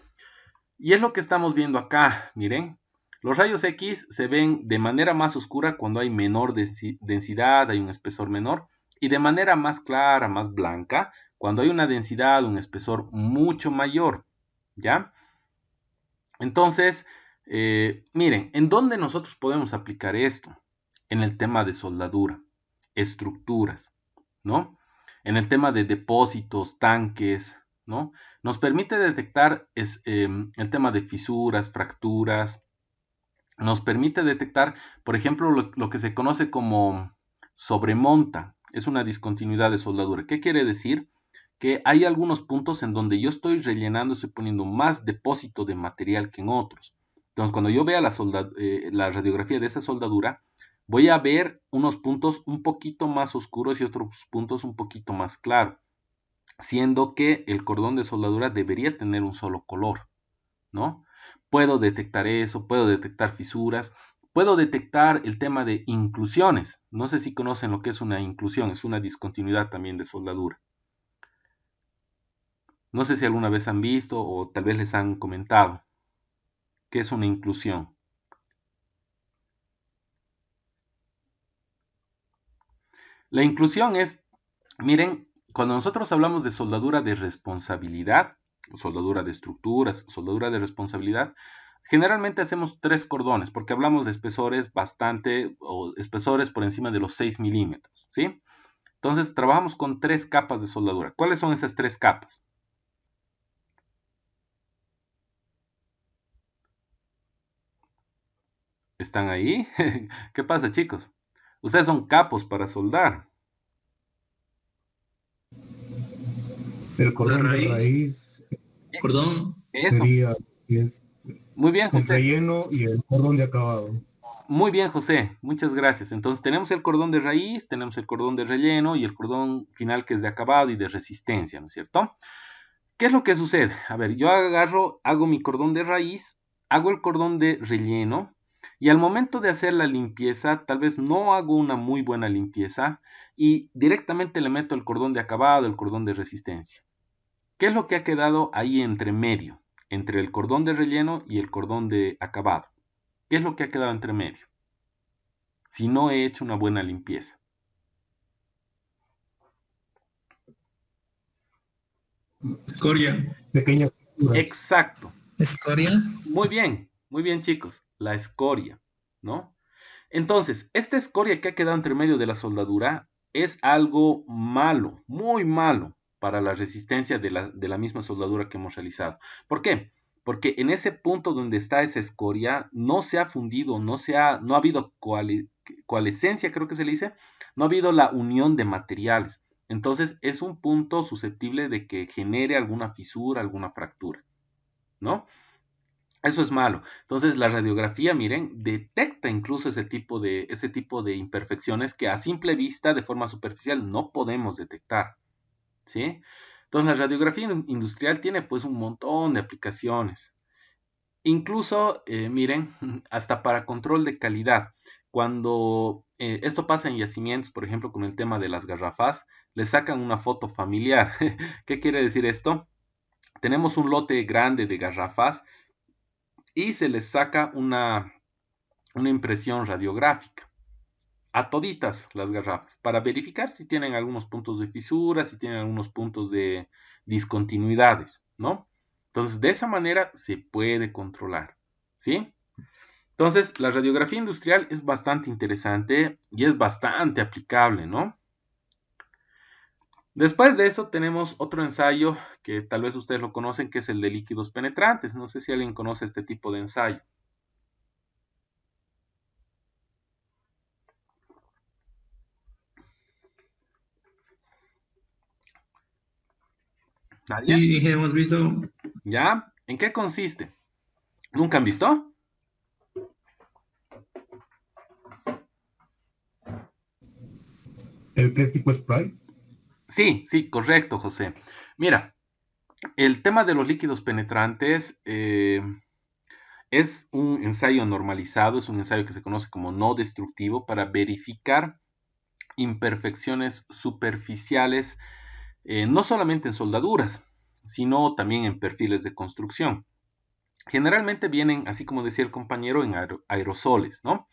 Y es lo que estamos viendo acá, miren. Los rayos X se ven de manera más oscura cuando hay menor densidad, hay un espesor menor, y de manera más clara, más blanca, cuando hay una densidad, un espesor mucho mayor, ¿ya? Entonces, miren, ¿en dónde nosotros podemos aplicar esto? En el tema de soldadura, estructuras, ¿no? En el tema de depósitos, tanques, ¿no? Nos permite detectar el tema de fisuras, fracturas. Nos permite detectar, por ejemplo, lo que se conoce como sobremonta. Es una discontinuidad de soldadura. ¿Qué quiere decir? Que hay algunos puntos en donde yo estoy rellenando, estoy poniendo más depósito de material que en otros. Entonces, cuando yo vea la radiografía de esa soldadura, voy a ver unos puntos un poquito más oscuros y otros puntos un poquito más claros, siendo que el cordón de soldadura debería tener un solo color, ¿no? Puedo detectar eso, puedo detectar fisuras, puedo detectar el tema de inclusiones. No sé si conocen lo que es una inclusión, es una discontinuidad también de soldadura. No sé si alguna vez han visto o tal vez les han comentado qué es una inclusión. La inclusión es, miren, cuando nosotros hablamos de soldadura de responsabilidad, soldadura de estructuras, soldadura de responsabilidad, generalmente hacemos 3 cordones, porque hablamos de espesores bastante, o espesores por encima de los 6 milímetros, ¿sí? Entonces, trabajamos con 3 capas de soldadura. ¿Cuáles son esas 3 capas? ¿Están ahí? ¿Qué pasa, chicos? Ustedes son capos para soldar. El cordón de raíz. raíz Cordón. Eso. sería es Muy bien, el José. relleno y el cordón de acabado. Muy bien, José. Muchas gracias. Entonces, tenemos el cordón de raíz, tenemos el cordón de relleno y el cordón final que es de acabado y de resistencia, ¿no es cierto? ¿Qué es lo que sucede? A ver, yo agarro, hago mi cordón de raíz, hago el cordón de relleno y al momento de hacer la limpieza, tal vez no hago una muy buena limpieza y directamente le meto el cordón de acabado, el cordón de resistencia. ¿Qué es lo que ha quedado ahí entre medio? Entre el cordón de relleno y el cordón de acabado. ¿Qué es lo que ha quedado entre medio? Si no he hecho una buena limpieza. Escoria. Pequeñas figuras. Exacto. Escoria. Muy bien chicos, la escoria, ¿no? Entonces, esta escoria que ha quedado entre medio de la soldadura es algo malo, muy malo para la resistencia de la misma soldadura que hemos realizado. ¿Por qué? Porque en ese punto donde está esa escoria no se ha fundido, no ha habido coalescencia, creo que se le dice, no ha habido la unión de materiales. Entonces es un punto susceptible de que genere alguna fisura, alguna fractura, ¿no? Eso es malo. Entonces la radiografía, miren, detecta incluso ese tipo de imperfecciones que a simple vista, de forma superficial, no podemos detectar, ¿sí? Entonces la radiografía industrial tiene pues un montón de aplicaciones. Incluso, miren, hasta para control de calidad. Cuando esto pasa en yacimientos, por ejemplo, con el tema de las garrafas, le sacan una foto familiar. ¿Qué quiere decir esto? Tenemos un lote grande de garrafas y se les saca una impresión radiográfica a toditas las garrafas para verificar si tienen algunos puntos de fisura, si tienen algunos puntos de discontinuidades, ¿no? Entonces, de esa manera se puede controlar, ¿sí? Entonces, la radiografía industrial es bastante interesante y es bastante aplicable, ¿no? Después de eso tenemos otro ensayo que tal vez ustedes lo conocen, que es el de líquidos penetrantes. No sé si alguien conoce este tipo de ensayo. ¿Nadie? Sí, hemos visto. ¿Ya? ¿En qué consiste? ¿Nunca han visto? ¿El que es tipo spray? Sí, correcto, José. Mira, el tema de los líquidos penetrantes es un ensayo normalizado, es un ensayo que se conoce como no destructivo para verificar imperfecciones superficiales, no solamente en soldaduras, sino también en perfiles de construcción. Generalmente vienen, así como decía el compañero, en aerosoles, ¿no?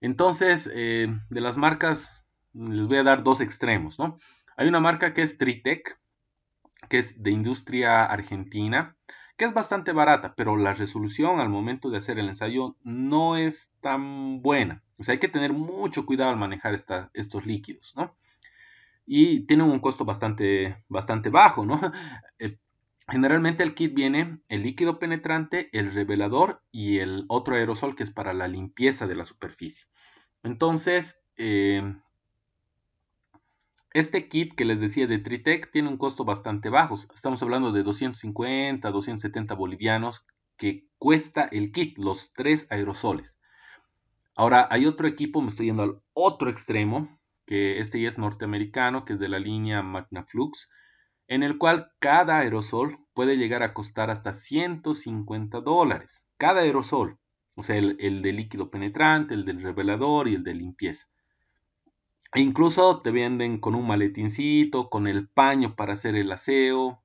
Entonces, de las marcas, les voy a dar 2 extremos, ¿no? Hay una marca que es Tritec, que es de industria argentina, que es bastante barata, pero la resolución al momento de hacer el ensayo no es tan buena. O sea, hay que tener mucho cuidado al manejar estos líquidos, ¿no? Y tienen un costo bastante bajo, ¿no? Generalmente el kit viene el líquido penetrante, el revelador y el otro aerosol que es para la limpieza de la superficie. Entonces, este kit que les decía de Tritec tiene un costo bastante bajo. Estamos hablando de 250, 270 bolivianos que cuesta el kit, los 3 aerosoles. Ahora, hay otro equipo, me estoy yendo al otro extremo, que este ya es norteamericano, que es de la línea Magnaflux, en el cual cada aerosol puede llegar a costar hasta $150. Cada aerosol, o sea, el de líquido penetrante, el del revelador y el de limpieza. E incluso te venden con un maletincito, con el paño para hacer el aseo.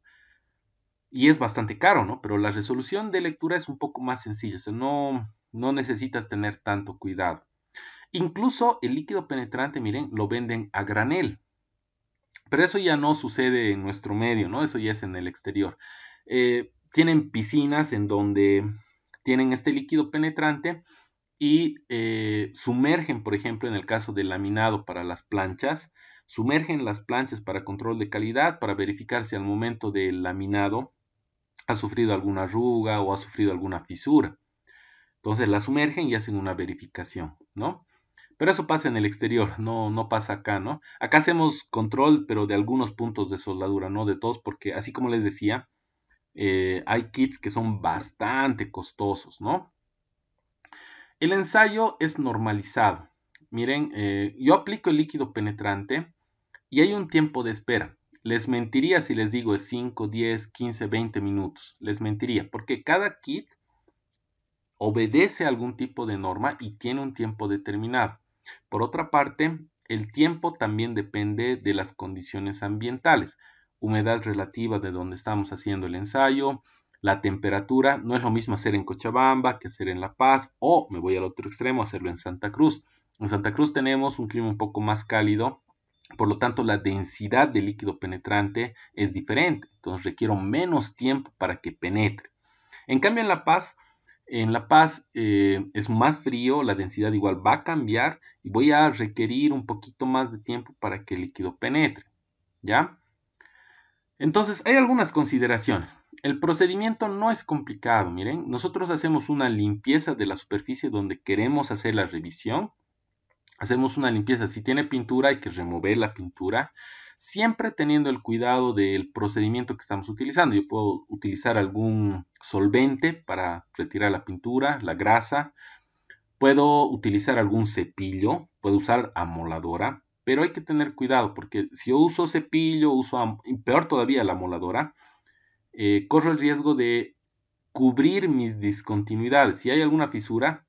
Y es bastante caro, ¿no? Pero la resolución de lectura es un poco más sencilla. O sea, no necesitas tener tanto cuidado. Incluso el líquido penetrante, miren, lo venden a granel. Pero eso ya no sucede en nuestro medio, ¿no? Eso ya es en el exterior. Tienen piscinas en donde tienen este líquido penetrante y sumergen, por ejemplo, en el caso del laminado para las planchas, sumergen las planchas para control de calidad, para verificar si al momento del laminado ha sufrido alguna arruga o ha sufrido alguna fisura. Entonces la sumergen y hacen una verificación, ¿no? Pero eso pasa en el exterior, no pasa acá, ¿no? Acá hacemos control, pero de algunos puntos de soldadura, no de todos, porque así como les decía, hay kits que son bastante costosos, ¿no? El ensayo es normalizado. Miren, yo aplico el líquido penetrante y hay un tiempo de espera. Les mentiría si les digo es 5, 10, 15, 20 minutos. Les mentiría, porque cada kit obedece a algún tipo de norma y tiene un tiempo determinado. Por otra parte, el tiempo también depende de las condiciones ambientales, humedad relativa de donde estamos haciendo el ensayo, la temperatura. No es lo mismo hacer en Cochabamba que hacer en La Paz, o me voy al otro extremo, hacerlo en Santa Cruz. En Santa Cruz tenemos un clima un poco más cálido, por lo tanto la densidad de líquido penetrante es diferente, entonces requiero menos tiempo para que penetre. En cambio en La Paz es más frío, la densidad igual va a cambiar y voy a requerir un poquito más de tiempo para que el líquido penetre, ¿ya? Entonces, hay algunas consideraciones. El procedimiento no es complicado, miren, nosotros hacemos una limpieza de la superficie donde queremos hacer la revisión. Hacemos una limpieza, si tiene pintura hay que remover la pintura, siempre teniendo el cuidado del procedimiento que estamos utilizando. Yo puedo utilizar algún solvente para retirar la pintura, la grasa. Puedo utilizar algún cepillo, puedo usar amoladora, pero hay que tener cuidado porque si yo uso cepillo, peor todavía la amoladora, corro el riesgo de cubrir mis discontinuidades. Si hay alguna fisura,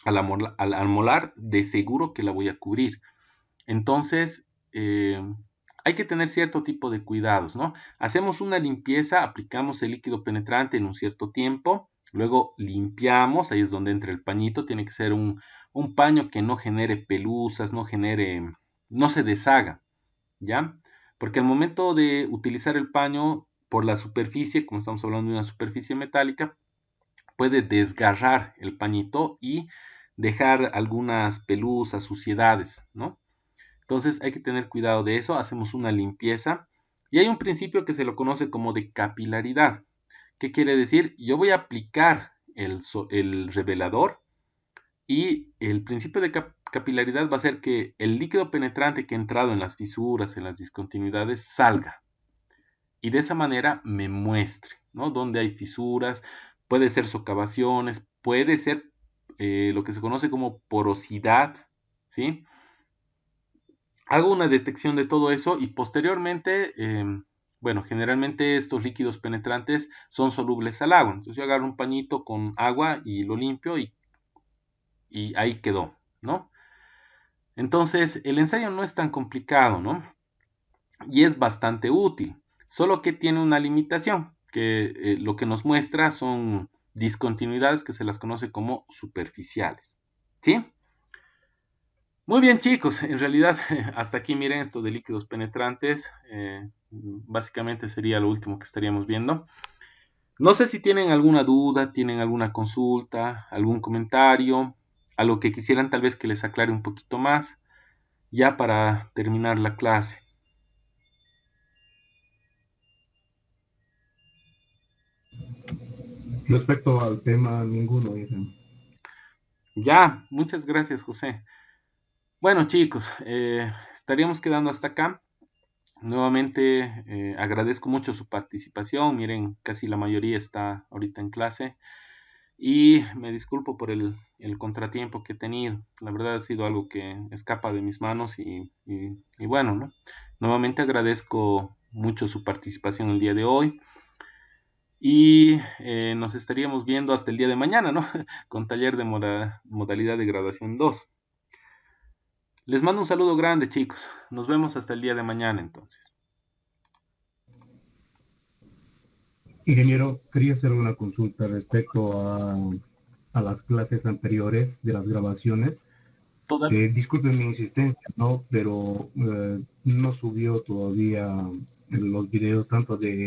al amolar, de seguro que la voy a cubrir. Entonces, hay que tener cierto tipo de cuidados, ¿no? Hacemos una limpieza, aplicamos el líquido penetrante en un cierto tiempo, luego limpiamos, ahí es donde entra el pañito, tiene que ser un paño que no genere pelusas, no se deshaga, ¿ya? Porque al momento de utilizar el paño por la superficie, como estamos hablando de una superficie metálica, puede desgarrar el pañito y dejar algunas pelusas, suciedades, ¿no? Entonces hay que tener cuidado de eso, hacemos una limpieza y hay un principio que se lo conoce como de capilaridad. ¿Qué quiere decir? Yo voy a aplicar el revelador y el principio de capilaridad va a ser que el líquido penetrante que ha entrado en las fisuras, en las discontinuidades, salga y de esa manera me muestre, ¿no? Donde hay fisuras, puede ser socavaciones, puede ser lo que se conoce como porosidad, ¿sí? Hago una detección de todo eso y posteriormente, bueno, generalmente estos líquidos penetrantes son solubles al agua. Entonces yo agarro un pañito con agua y lo limpio y ahí quedó, ¿no? Entonces el ensayo no es tan complicado, ¿no? Y es bastante útil, solo que tiene una limitación, que lo que nos muestra son discontinuidades que se las conoce como superficiales, ¿sí? Muy bien, chicos, en realidad hasta aquí miren esto de líquidos penetrantes, básicamente sería lo último que estaríamos viendo. No sé si tienen alguna duda, tienen alguna consulta, algún comentario, algo que quisieran tal vez que les aclare un poquito más, ya para terminar la clase. Respecto al tema, ninguno, Ethan. Ya, muchas gracias, José. Bueno, chicos, estaríamos quedando hasta acá. Nuevamente agradezco mucho su participación. Miren, casi la mayoría está ahorita en clase. Y me disculpo por el contratiempo que he tenido. La verdad ha sido algo que escapa de mis manos y bueno, ¿no? Nuevamente agradezco mucho su participación el día de hoy. Y nos estaríamos viendo hasta el día de mañana, ¿no? Con taller de modalidad de graduación 2. Les mando un saludo grande, chicos. Nos vemos hasta el día de mañana, entonces. Ingeniero, quería hacer una consulta respecto a las clases anteriores de las grabaciones. Disculpen mi insistencia, ¿no? Pero no subió todavía los videos tanto de